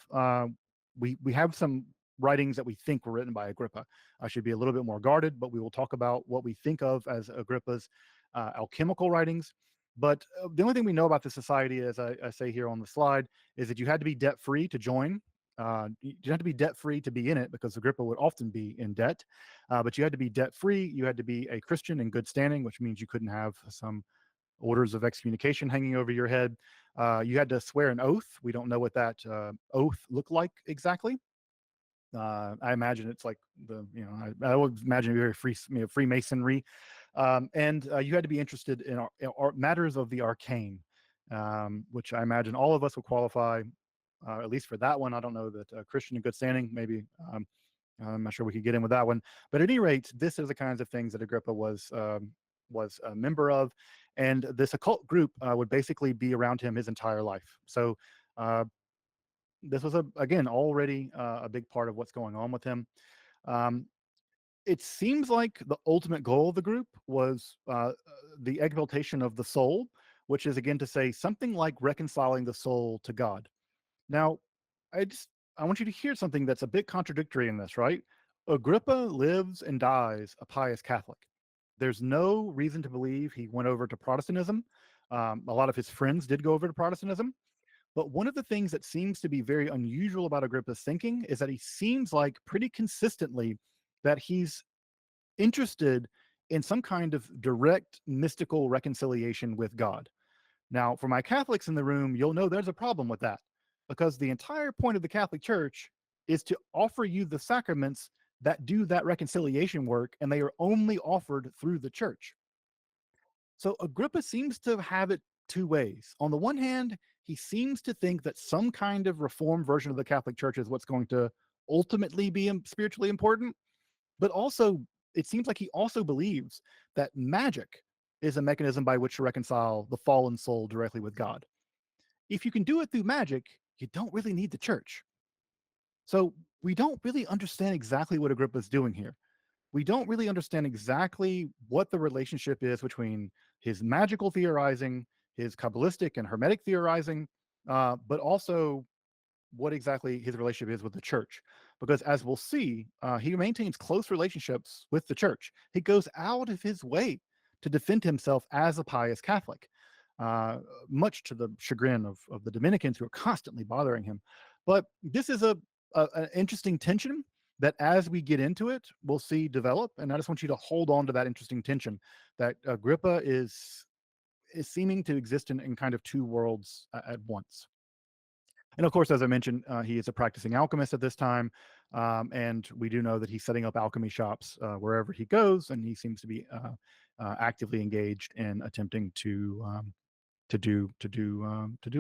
We have some writings that we think were written by Agrippa. I should be a little bit more guarded, but we will talk about what we think of as Agrippa's alchemical writings. But the only thing we know about the society, as I say here on the slide, is that you had to be debt free to join. You didn't have to be debt free to be in it, because Agrippa would often be in debt. But you had to be debt free. You had to be a Christian in good standing, which means you couldn't have some orders of excommunication hanging over your head. You had to swear an oath. We don't know what that oath looked like exactly. I imagine it's like I would imagine very Freemasonry, and you had to be interested in matters of the arcane, which I imagine all of us would qualify, at least for that one. I don't know that Christian in good standing, maybe. I'm not sure we could get in with that one, but at any rate, this is the kinds of things that Agrippa was a member of, and this occult group would basically be around him his entire life. So this was again already a big part of what's going on with him. It seems like the ultimate goal of the group was the exaltation of the soul, which is again to say something like reconciling the soul to God. Now, I want you to hear something that's a bit contradictory in this, right? Agrippa lives and dies a pious Catholic. There's no reason to believe he went over to Protestantism. A lot of his friends did go over to Protestantism. But one of the things that seems to be very unusual about Agrippa's thinking is that he seems like pretty consistently that he's interested in some kind of direct mystical reconciliation with God. Now, for my Catholics in the room, you'll know there's a problem with that, because the entire point of the Catholic Church is to offer you the sacraments that do that reconciliation work, and they are only offered through the church. So Agrippa seems to have it two ways. On the one hand, he seems to think that some kind of reformed version of the Catholic Church is what's going to ultimately be spiritually important. But also, it seems like he also believes that magic is a mechanism by which to reconcile the fallen soul directly with God. If you can do it through magic, you don't really need the church. So we don't really understand exactly what Agrippa's doing here. We don't really understand exactly what the relationship is between his magical theorizing, his Kabbalistic and Hermetic theorizing, but also what exactly his relationship is with the church. Because as we'll see, he maintains close relationships with the church. He goes out of his way to defend himself as a pious Catholic, much to the chagrin of the Dominicans, who are constantly bothering him. But this is an interesting tension that, as we get into it, we'll see develop. And I just want you to hold on to that interesting tension that Agrippa is seeming to exist in kind of two worlds at once. And of course, as I mentioned, he is a practicing alchemist at this time. And we do know that he's setting up alchemy shops wherever he goes, and he seems to be actively engaged in attempting to do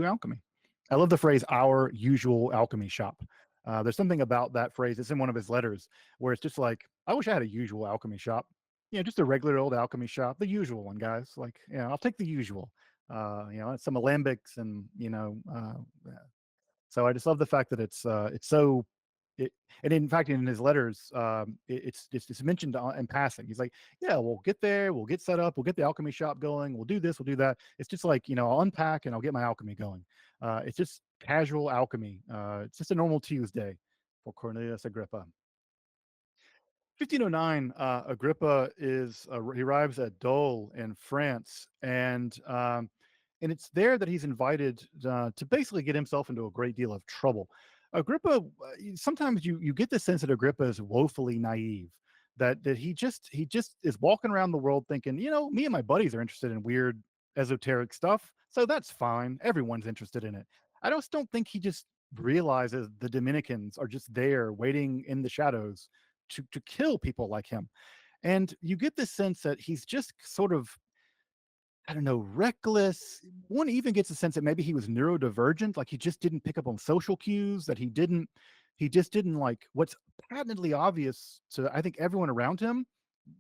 alchemy. I love the phrase "our usual alchemy shop." There's something about that phrase. It's in one of his letters where it's just like, I wish I had a usual alchemy shop. Just a regular old alchemy shop, the usual one, guys. Like, I'll take the usual. Some alembics and so I just love the fact that it's so it, and in fact, in his letters, it's mentioned in passing. He's like, "Yeah, we'll get there, we'll get set up, we'll get the alchemy shop going, we'll do this, we'll do that." It's just like I'll unpack and I'll get my alchemy going. It's just casual alchemy. It's just a normal Tuesday for Cornelius Agrippa. 1509, Agrippa he arrives at Dole in France, and it's there that he's invited to basically get himself into a great deal of trouble. Agrippa, sometimes you get the sense that Agrippa is woefully naive, that he just is walking around the world thinking, me and my buddies are interested in weird esoteric stuff, so that's fine. Everyone's interested in it. I just don't think he just realizes the Dominicans are just there waiting in the shadows to kill people like him. And you get this sense that he's just sort of, I don't know, reckless. One even gets a sense that maybe he was neurodivergent, like he just didn't pick up on social cues, that he just didn't like what's patently obvious to, I think, everyone around him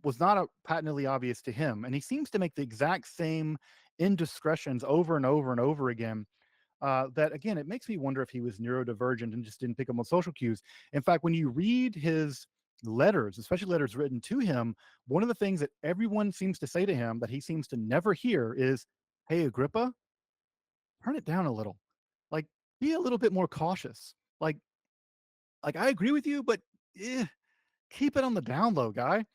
was not patently obvious to him. And he seems to make the exact same indiscretions over and over and over again, that again, it makes me wonder if he was neurodivergent and just didn't pick up on social cues. In fact, when you read his letters, especially letters written to him, one of the things that everyone seems to say to him that he seems to never hear is, "Hey, Agrippa, turn it down a little. Like, be a little bit more cautious. Like, I agree with you, but eh, keep it on the down low, guy."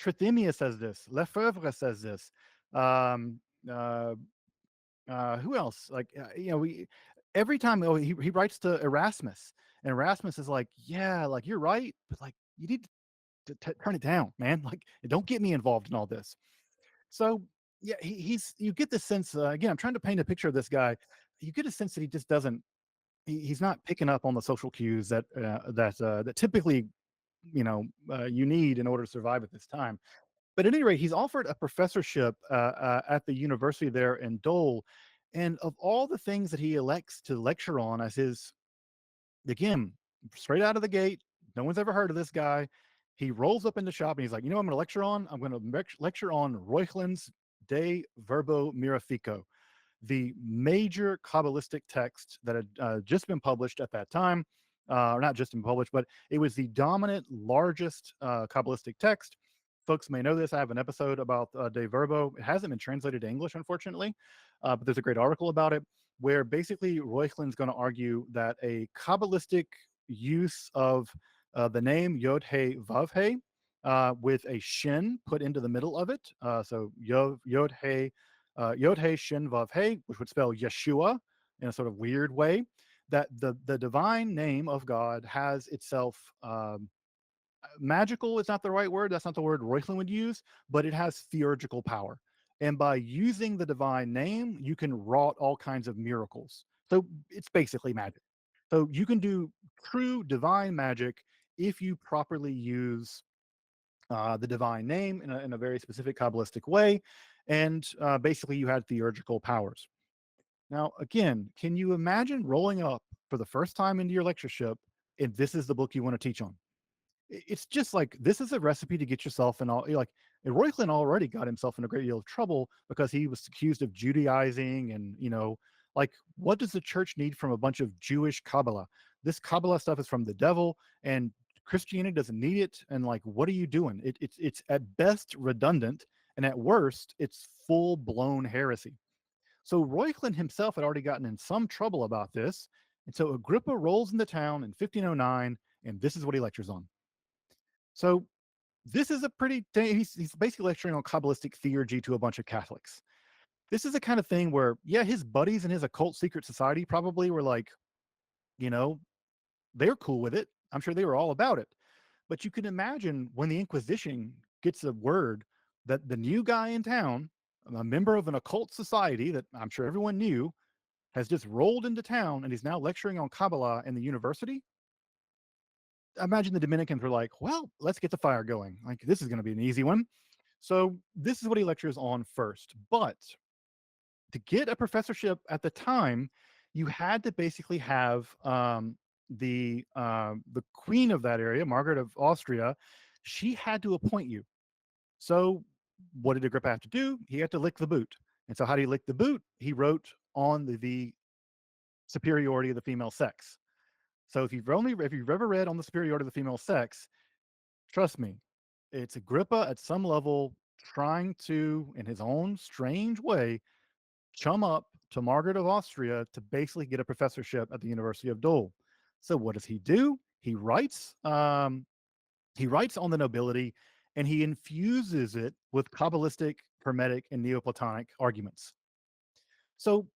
Trithemius says this. Lefebvre says this. Um, uh, who else? Like, we every time he writes to Erasmus, and Erasmus is like, yeah, like you're right, but like you need to turn it down, man. Like, don't get me involved in all this. So yeah, he's you get the sense again. I'm trying to paint a picture of this guy. You get a sense that he just doesn't. He's not picking up on the social cues that typically you need in order to survive at this time. But at any rate, he's offered a professorship at the university there in Dole. And of all the things that he elects to lecture on as his, again, straight out of the gate, no one's ever heard of this guy. He rolls up in the shop and he's like, I'm going to lecture on? I'm going to lecture on Reuchlin's De Verbo Mirifico, the major Kabbalistic text that had just been published at that time, or not just been published, but it was the dominant, largest Kabbalistic text. Folks may know this. I have an episode about De Verbo. It hasn't been translated to English, unfortunately, but there's a great article about it where basically Reuchlin's going to argue that a Kabbalistic use of the name Yod He Vav He with a shin put into the middle of it, so Yod He Shin Vav He, which would spell Yeshua in a sort of weird way, that the divine name of God has itself magical is not the right word. That's not the word Reuchlin would use, but it has theurgical power. And by using the divine name, you can wrought all kinds of miracles. So it's basically magic. So you can do true divine magic if you properly use the divine name in a very specific Kabbalistic way. And basically, you had theurgical powers. Now, again, can you imagine rolling up for the first time into your lectureship and this is the book you want to teach on? It's just like this is a recipe to get yourself in all like and Reuchlin already got himself in a great deal of trouble because he was accused of Judaizing and like what does the church need from a bunch of Jewish Kabbalah? This Kabbalah stuff is from the devil and Christianity doesn't need it. And like, what are you doing? It's at best redundant, and at worst, it's full blown heresy. So Reuchlin himself had already gotten in some trouble about this, and so Agrippa rolls into town in 1509, and this is what he lectures on. So this is a pretty, he's basically lecturing on Kabbalistic theurgy to a bunch of Catholics. This is the kind of thing where, yeah, his buddies in his occult secret society probably were like, you know, they're cool with it. I'm sure they were all about it. But you can imagine when the Inquisition gets a word that the new guy in town, a member of an occult society that I'm sure everyone knew, has just rolled into town and he's now lecturing on Kabbalah in the university. I imagine the Dominicans were like, well, let's get the fire going. Like, this is going to be an easy one. So, this is what he lectures on first. But to get a professorship at the time, you had to basically have the queen of that area, Margaret of Austria, she had to appoint you. So what did Agrippa have to do? He had to lick the boot. And so how do you lick the boot? He wrote on the superiority of the female sex. So if you've ever read on the superiority of the female sex, trust me, it's Agrippa at some level trying to, in his own strange way, chum up to Margaret of Austria to basically get a professorship at the University of Dole. So what does he do? He writes on the nobility, and he infuses it with Kabbalistic, Hermetic, and Neoplatonic arguments. So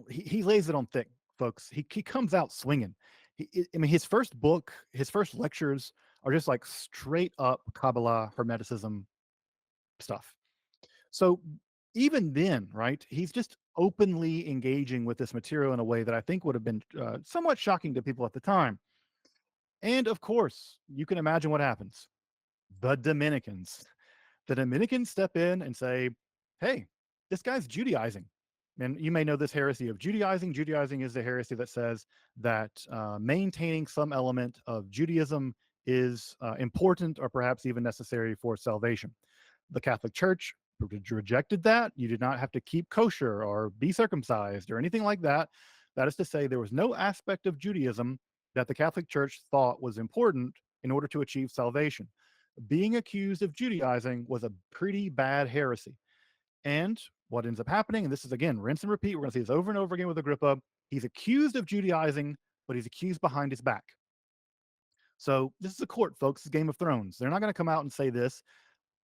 he lays it on thick, folks. He comes out swinging. I mean, his first book, his first lectures are just like straight up Kabbalah, Hermeticism stuff. So even then, right, he's just openly engaging with this material in a way that I think would have been somewhat shocking to people at the time. And of course, you can imagine what happens. The Dominicans. The Dominicans step in and say, hey, this guy's Judaizing. And you may know this heresy of Judaizing. Judaizing is the heresy that says that maintaining some element of Judaism is important or perhaps even necessary for salvation. The Catholic Church rejected that. You did not have to keep kosher or be circumcised or anything like that. That is to say, there was no aspect of Judaism that the Catholic Church thought was important in order to achieve salvation. Being accused of Judaizing was a pretty bad heresy. And what ends up happening, and this is again rinse and repeat, we're going to see this over and over again with Agrippa. He's accused of Judaizing, but he's accused behind his back. So this is a court, folks. It's Game of Thrones. They're not going to come out and say this.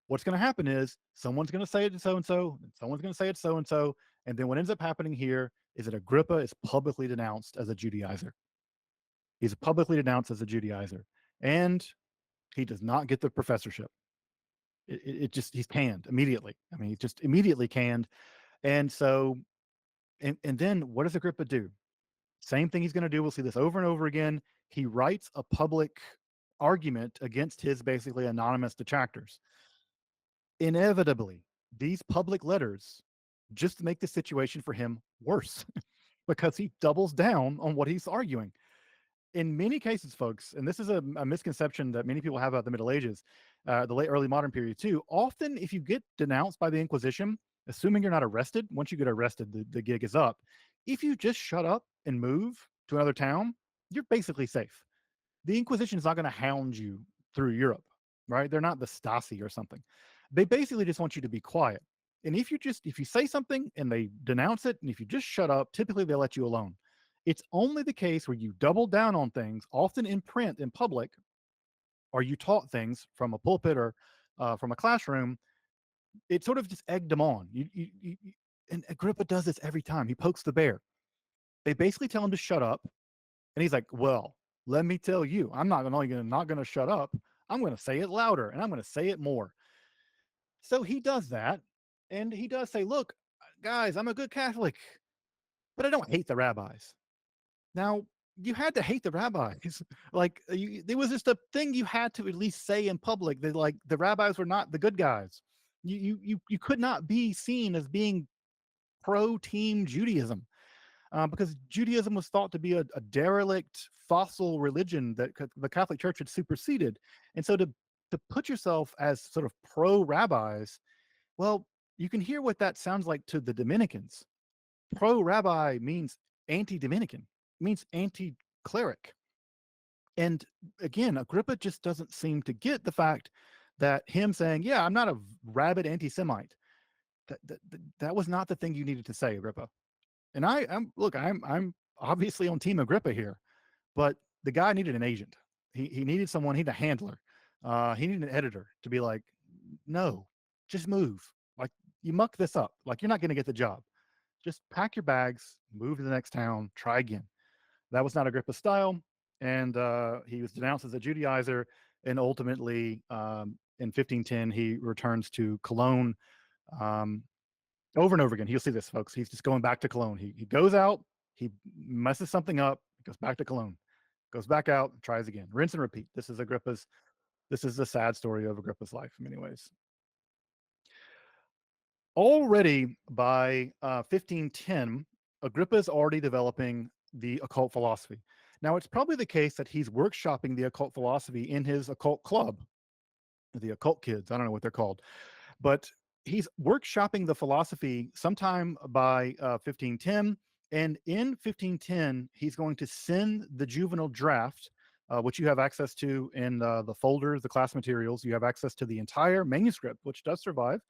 What's going to happen is someone's going to say it so and so, and someone's going to say it so and so, and then what ends up happening here is that Agrippa is publicly denounced as a Judaizer. He's publicly denounced as a Judaizer, and he does not get the professorship. It just he's canned immediately. I mean, he's just immediately canned, and so and then what does Agrippa do? Same thing he's going to do. We'll see this over and over again. He writes a public argument against his basically anonymous detractors. Inevitably, these public letters just make the situation for him worse because he doubles down on what he's arguing. In many cases, folks, and this is a misconception that many people have about the Middle Ages, the late early modern period too. Often, if you get denounced by the Inquisition, assuming you're not arrested, once you get arrested, the gig is up. If you just shut up and move to another town, you're basically safe. The Inquisition is not going to hound you through Europe, right? They're not the Stasi or something. They basically just want you to be quiet. And if you say something and they denounce it, and if you just shut up, typically they let you alone. It's only the case where you double down on things, often in print, in public, or you taught things from a pulpit or from a classroom. It sort of just egged them on. And Agrippa does this every time. He pokes the bear. They basically tell him to shut up, and he's like, "Well, let me tell you, I'm not going to shut up. I'm going to say it louder, and I'm going to say it more." So he does that, and he does say, "Look, guys, I'm a good Catholic, but I don't hate the rabbis." Now, you had to hate the rabbis. Like, there was just a thing you had to at least say in public that, like, the rabbis were not the good guys. You could not be seen as being pro team Judaism because Judaism was thought to be a derelict fossil religion that the Catholic Church had superseded. And so to put yourself as sort of pro rabbis, well, you can hear what that sounds like to the Dominicans. Pro rabbi means anti Dominican, means anti cleric. And again, Agrippa just doesn't seem to get the fact that him saying, "Yeah, I'm not a rabid anti Semite," that was not the thing you needed to say, Agrippa. And I'm obviously on Team Agrippa here, but the guy needed an agent. He needed someone, he needed a handler. He needed an editor to be like, "No, just move. Like, you muck this up. Like, you're not going to get the job. Just pack your bags, move to the next town, try again." That was not Agrippa's style, and he was denounced as a Judaizer. And ultimately, in 1510, he returns to Cologne. Um, Over and over again, you'll see this, folks. He's just going back to Cologne. He goes out, he messes something up, goes back to Cologne, goes back out, tries again, rinse and repeat. This is the sad story of Agrippa's life in many ways. Already by 1510, Agrippa is already developing the occult philosophy. Now, it's probably the case that he's workshopping the occult philosophy in his occult club, the occult kids. I don't know what they're called, but he's workshopping the philosophy sometime by 1510. And in 1510, he's going to send the juvenile draft, which you have access to in the folders, the class materials. You have access to the entire manuscript, which does survive.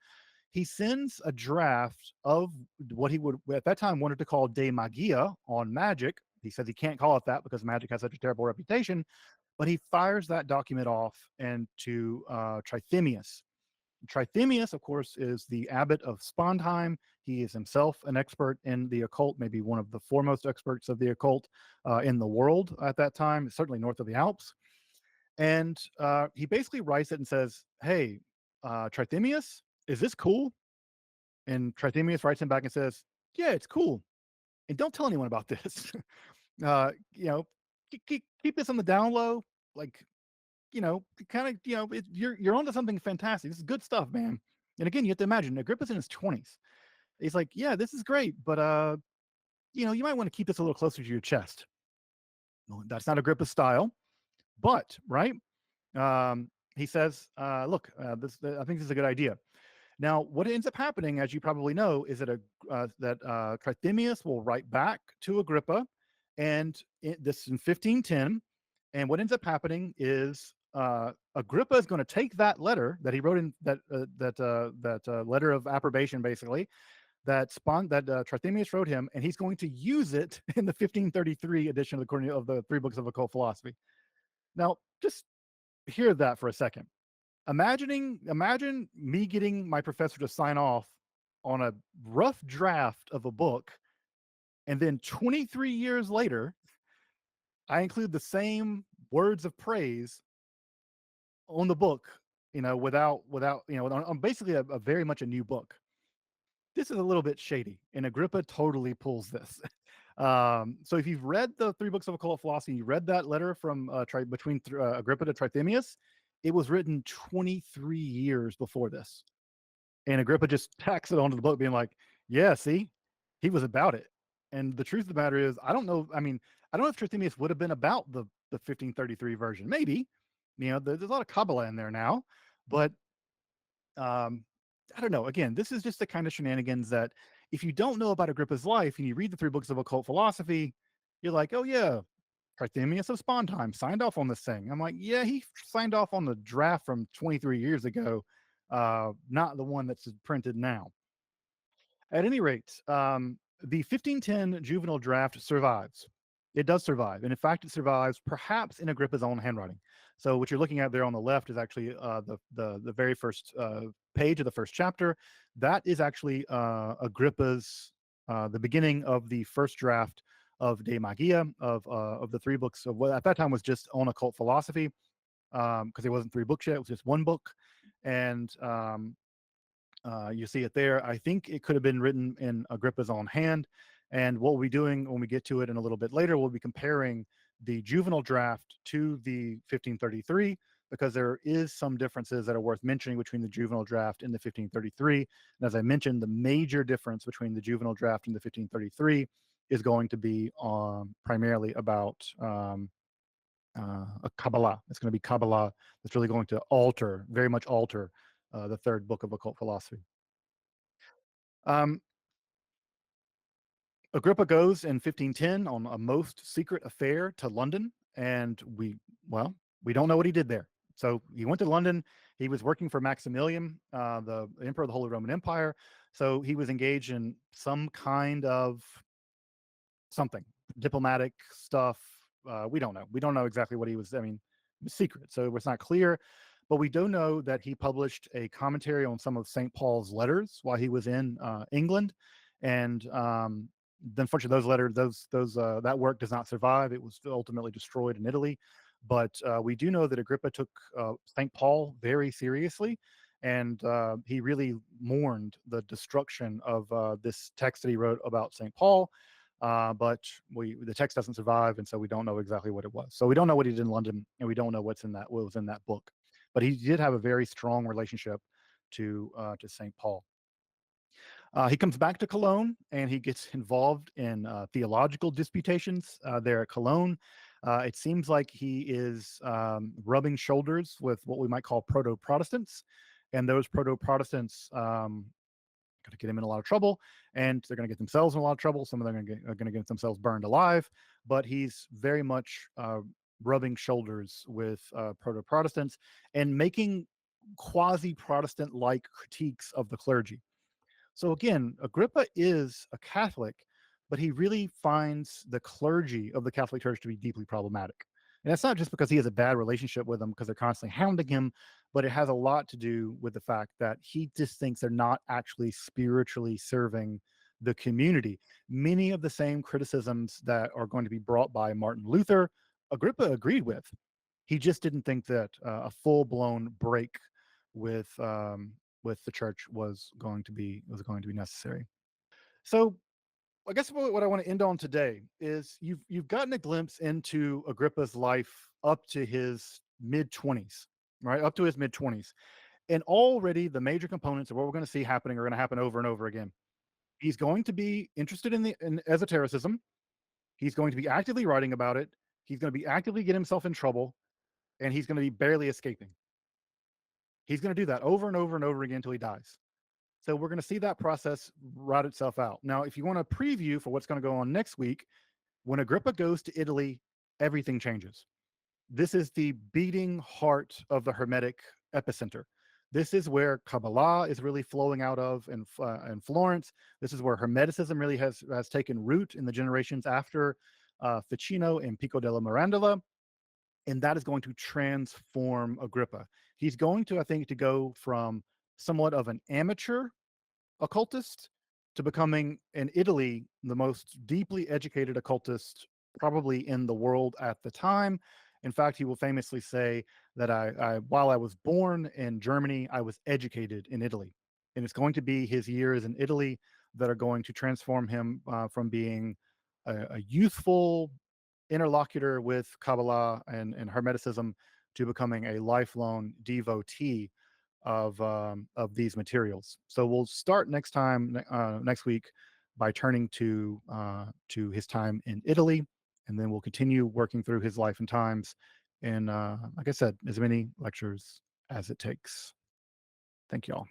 He sends a draft of what he would at that time wanted to call De Magia on magic. He says he can't call it that because magic has such a terrible reputation, but he fires that document off and to Trithemius. Trithemius, of course, is the abbot of Spondheim. He is himself an expert in the occult, maybe one of the foremost experts of the occult in the world at that time, certainly north of the Alps. And he basically writes it and says, "Hey, Trithemius, is this cool?" And Trithemius writes him back and says, "Yeah, it's cool. And don't tell anyone about this. You know, keep this on the down low. Like, kind of, you're onto something fantastic. This is good stuff, man." And again, you have to imagine Agrippa's in his 20s. He's like, "Yeah, this is great, but you might want to keep this a little closer to your chest." Well, that's not Agrippa's style, but right. He says, "Look, I think this is a good idea." Now, what ends up happening, as you probably know, is that Trithemius will write back to Agrippa, and this is in 1510. And what ends up happening is Agrippa is going to take that letter that he wrote in that letter of approbation, basically that Trithemius wrote him, and he's going to use it in the 1533 edition of the Three Books of Occult Philosophy. Now, just hear that for a second. Imagine me getting my professor to sign off on a rough draft of a book, and then 23 years later, I include the same words of praise on the book, without on basically a very much a new book. This is a little bit shady, and Agrippa totally pulls this. So if you've read the Three Books of Occult Philosophy, you read that letter from between Agrippa to Trithemius. It was written 23 years before this. And Agrippa just tacks it onto the book, being like, "Yeah, see, he was about it." And the truth of the matter is, I don't know. I mean, I don't know if Trithemius would have been about the 1533 version. Maybe, there's a lot of Kabbalah in there now, but um, I don't know. Again, this is just the kind of shenanigans that if you don't know about Agrippa's life and you read the Three Books of Occult Philosophy, you're like, "Oh yeah, Carthemius of Spondheim signed off on this thing." I'm like, "Yeah, he signed off on the draft from 23 years ago, not the one that's printed now." At any rate, the 1510 juvenile draft survives. It does survive, and in fact, it survives perhaps in Agrippa's own handwriting. So what you're looking at there on the left is actually the very first page of the first chapter. That is actually Agrippa's the beginning of the first draft of De Magia of the three books of what at that time was just on occult philosophy, because it wasn't three books yet; it was just one book, and you see it there. I think it could have been written in Agrippa's own hand. And what we'll be doing when we get to it in a little bit later, we'll be comparing the juvenile draft to the 1533, because there is some differences that are worth mentioning between the juvenile draft and the 1533. And as I mentioned, the major difference between the juvenile draft and the 1533 is going to be primarily about a Kabbalah. It's going to be Kabbalah that's really going to very much alter the third book of occult philosophy. Um, Agrippa goes in 1510 on a most secret affair to London, and we don't know what he did there. So he went to London. He was working for Maximilian, the Emperor of the Holy Roman Empire. So he was engaged in some kind of something diplomatic stuff. We don't know. We don't know exactly what he was. I mean, it was secret, so it's not clear. But we do know that he published a commentary on some of St. Paul's letters while he was in England, and unfortunately, those letters, those that work does not survive. It was ultimately destroyed in Italy. But we do know that Agrippa took St. Paul very seriously, and he really mourned the destruction of this text that he wrote about St. Paul. But the text doesn't survive, and so we don't know exactly what it was. So we don't know what he did in London, and we don't know what was in that book. But he did have a very strong relationship to St. Paul. He comes back to Cologne, and he gets involved in theological disputations there at Cologne. It seems like he is rubbing shoulders with what we might call proto Protestants. And those proto Protestants going to get him in a lot of trouble, and they're going to get themselves in a lot of trouble. Some of them are going to get themselves burned alive. But he's very much rubbing shoulders with proto Protestants and making quasi Protestant like critiques of the clergy. So again, Agrippa is a Catholic, but he really finds the clergy of the Catholic Church to be deeply problematic. And that's not just because he has a bad relationship with them because they're constantly hounding him, but it has a lot to do with the fact that he just thinks they're not actually spiritually serving the community. Many of the same criticisms that are going to be brought by Martin Luther, Agrippa agreed with. He just didn't think that a full blown break with the church was going to be necessary. So I guess what I want to end on today is you've gotten a glimpse into Agrippa's life up to his mid 20s, right? Up to his mid 20s, and already the major components of what we're going to see happening are going to happen over and over again. He's going to be interested in esotericism. He's going to be actively writing about it. He's going to be actively getting himself in trouble, and he's going to be barely escaping. He's going to do that over and over and over again until he dies. So we're going to see that process rot itself out. Now, if you want a preview for what's going to go on next week, when Agrippa goes to Italy, everything changes. This is the beating heart of the Hermetic epicenter. This is where Kabbalah is really flowing out of in Florence. This is where Hermeticism really has taken root in the generations after Ficino and Pico della Mirandola, and that is going to transform Agrippa. He's going to, I think, to go from somewhat of an amateur occultist to becoming in Italy the most deeply educated occultist probably in the world at the time. In fact, he will famously say that while I was born in Germany, I was educated in Italy, and it's going to be his years in Italy that are going to transform him from being a youthful interlocutor with Kabbalah and Hermeticism to becoming a lifelong devotee of these materials. So we'll start next week by turning to his time in Italy, and then we'll continue working through his life and times in, like I said, as many lectures as it takes. Thank you all.